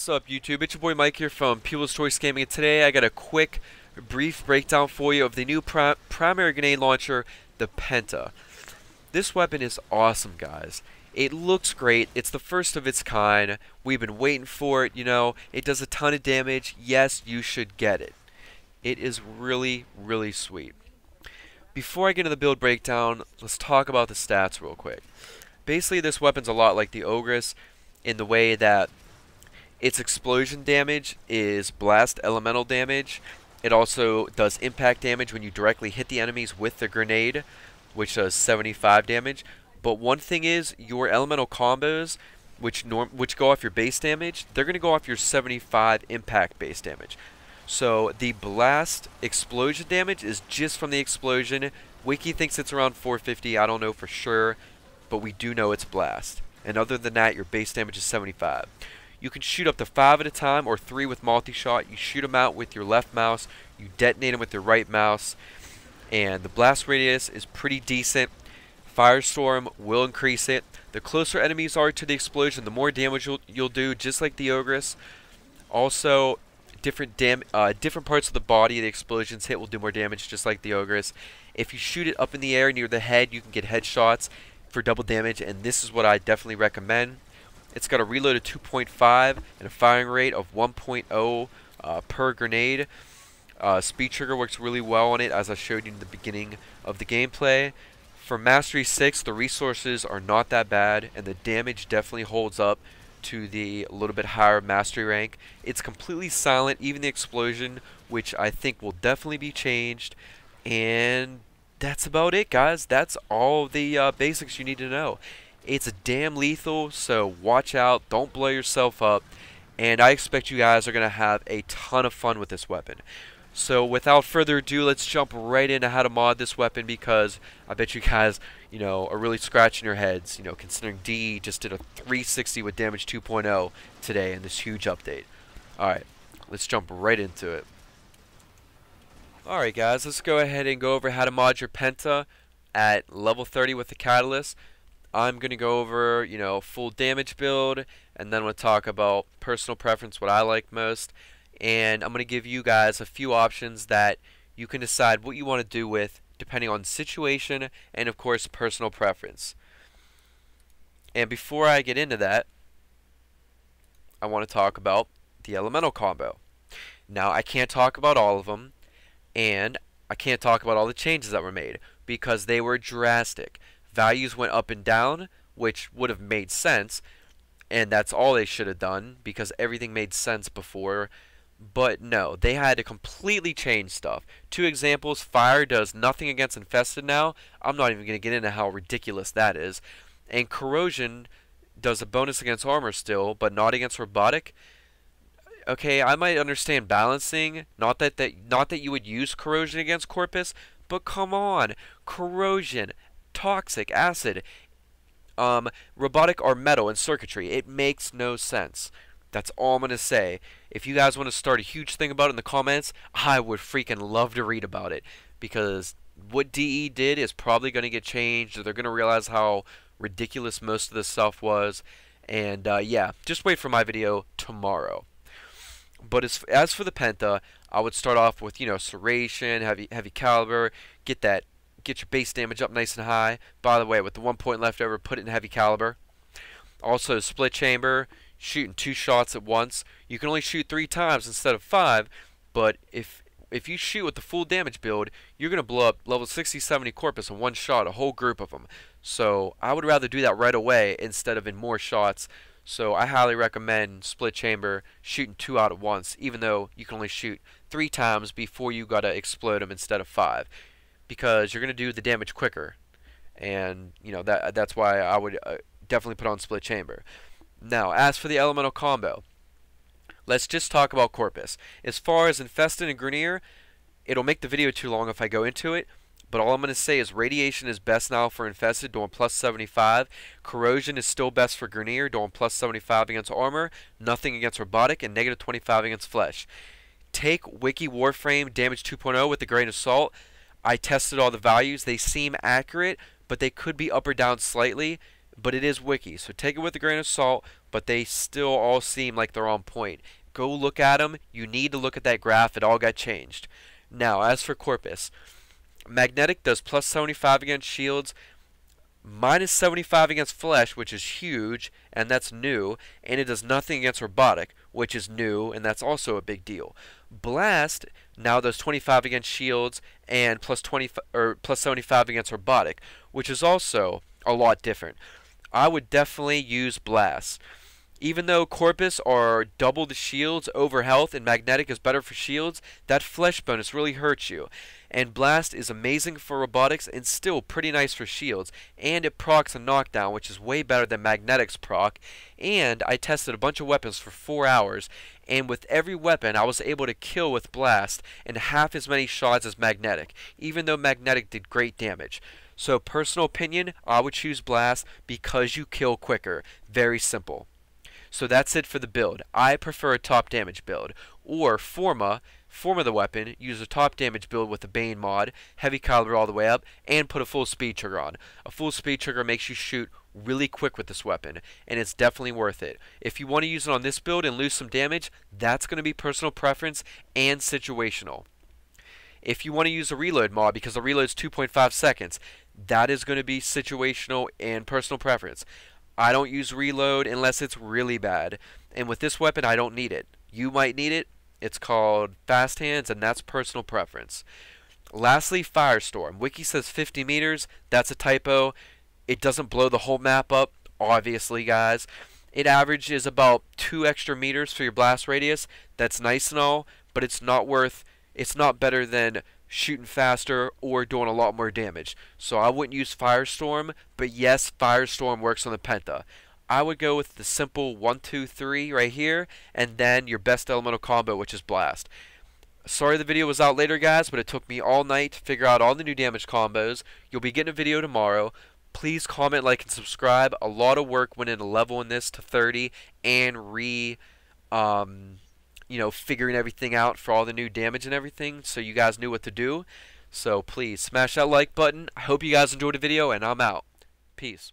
What's up, YouTube? It's your boy Mike here from PeoplesChoiceGaming, and today I got a quick, brief breakdown for you of the new primary grenade launcher, the Penta. This weapon is awesome, guys. It looks great. It's the first of its kind. We've been waiting for it, you know. It does a ton of damage. Yes, you should get it. It is really, really sweet. Before I get into the build breakdown, let's talk about the stats real quick. Basically, this weapon's a lot like the Ogress in the way that its explosion damage is blast elemental damage. It also does impact damage when you directly hit the enemies with the grenade, which does 75 damage. But one thing is, your elemental combos, which go off your base damage, they're going to go off your 75 impact base damage. So the blast explosion damage is just from the explosion. Wiki thinks it's around 450. I don't know for sure, but we do know it's blast. And other than that, your base damage is 75. You can shoot up to 5 at a time or 3 with multi-shot. You shoot them out with your left mouse. You detonate them with your right mouse. And the blast radius is pretty decent. Firestorm will increase it. The closer enemies are to the explosion, the more damage you'll do, just like the Ogress. Also, different parts of the body the explosions hit will do more damage, just like the Ogress. If you shoot it up in the air near the head, you can get headshots for double damage, and this is what I definitely recommend. It's got a reload of 2.5 and a firing rate of 1.0 per grenade. Speed trigger works really well on it, as I showed you in the beginning of the gameplay. For Mastery 6, the resources are not that bad, and the damage definitely holds up to the little bit higher Mastery rank. It's completely silent, even the explosion, which I think will definitely be changed. And that's about it, guys. That's all the basics you need to know. It's damn lethal, so watch out. Don't blow yourself up. And I expect you guys are going to have a ton of fun with this weapon. So without further ado, let's jump right into how to mod this weapon, because I bet you guys, are really scratching your heads, considering DE just did a 360 with damage 2.0 today in this huge update. Alright, let's jump right into it. Alright guys, let's go ahead and go over how to mod your Penta at level 30 with the Catalyst. I'm going to go over, full damage build, and then we'll talk about personal preference, what I like most. And I'm going to give you guys a few options that you can decide what you want to do with, depending on situation and, of course, personal preference. And before I get into that, I want to talk about the elemental combo. Now, I can't talk about all of them, and I can't talk about all the changes that were made, because they were drastic. Values went up and down, which would have made sense, and that's all they should have done, because everything made sense before. But no, they had to completely change stuff. 2 examples: fire does nothing against infested now. I'm not even going to get into how ridiculous that is. And corrosion does a bonus against armor still, but not against robotic. Okay, I might understand balancing, not that you would use corrosion against Corpus, but come on, corrosion, toxic, acid, robotic or metal and circuitry. It makes no sense. That's all I'm going to say. If you guys want to start a huge thing about it in the comments, I would freaking love to read about it, because what DE did is probably going to get changed. They're going to realize how ridiculous most of this stuff was. And yeah, just wait for my video tomorrow. But as for the Penta, I would start off with, serration, heavy caliber, get your base damage up nice and high. By the way, with the 1 point left over, put it in heavy caliber. Also, split chamber, shooting 2 shots at once. You can only shoot 3 times instead of 5, but if you shoot with the full damage build, you're going to blow up level 60, 70 Corpus in 1 shot, a whole group of them. So I would rather do that right away instead of in more shots. So I highly recommend split chamber, shooting 2 out at once, even though you can only shoot 3 times before you got to explode them instead of 5, because you're going to do the damage quicker. And that's why I would definitely put on split chamber. Now, as for the elemental combo, let's just talk about Corpus. As far as Infested and Grenier, it'll make the video too long if I go into it, but all I'm going to say is Radiation is best now for Infested, doing plus 75. Corrosion is still best for Grenier, doing plus 75 against armor, nothing against robotic, and negative 25 against flesh. Take Wiki Warframe damage 2.0 with a grain of salt. I tested all the values. They seem accurate, but they could be up or down slightly. but it is wiki, so take it with a grain of salt, but they still all seem like they're on point. Go look at them. You need to look at that graph. It all got changed. Now, as for Corpus, Magnetic does plus 75 against shields, minus 75 against flesh, which is huge, and that's new, and it does nothing against robotic, which is new, and that's also a big deal. Blast now does 25 against shields and plus 75 against robotic, which is also a lot different. I would definitely use Blast. Even though Corpus are double the shields over health and Magnetic is better for shields, that flesh bonus really hurts you. And Blast is amazing for robotics and still pretty nice for shields. And it procs a knockdown, which is way better than Magnetic's proc. And I tested a bunch of weapons for 4 hours, and with every weapon I was able to kill with Blast in half as many shots as Magnetic, even though Magnetic did great damage. So personal opinion, I would choose Blast because you kill quicker. Very simple. So that's it for the build. I prefer a top damage build. Or Forma the weapon, use a top damage build with the Bane mod, heavy caliber all the way up, and put a full speed trigger on. A full speed trigger makes you shoot really quick with this weapon, and it's definitely worth it. If you want to use it on this build and lose some damage, that's going to be personal preference and situational. If you want to use a reload mod, because the reload is 2.5 seconds, that is going to be situational and personal preference. I don't use reload unless it's really bad, and with this weapon I don't need it. You might need it. It's called fast hands, and that's personal preference. Lastly, Firestorm. Wiki says 50 meters. That's a typo. It doesn't blow the whole map up, obviously, guys. It averages about 2 extra meters for your blast radius. That's nice and all, but it's not better than shooting faster or doing a lot more damage. So I wouldn't use Firestorm, but yes, Firestorm works on the Penta. I would go with the simple 1, 2, 3 right here, and then your best elemental combo, which is Blast. Sorry the video was out later, guys, but it took me all night to figure out all the new damage combos. You'll be getting a video tomorrow. Please comment, like, and subscribe. A lot of work went into leveling this to 30 and figuring everything out for all the new damage and everything, so you guys knew what to do. So please smash that like button. I hope you guys enjoyed the video, and I'm out. Peace.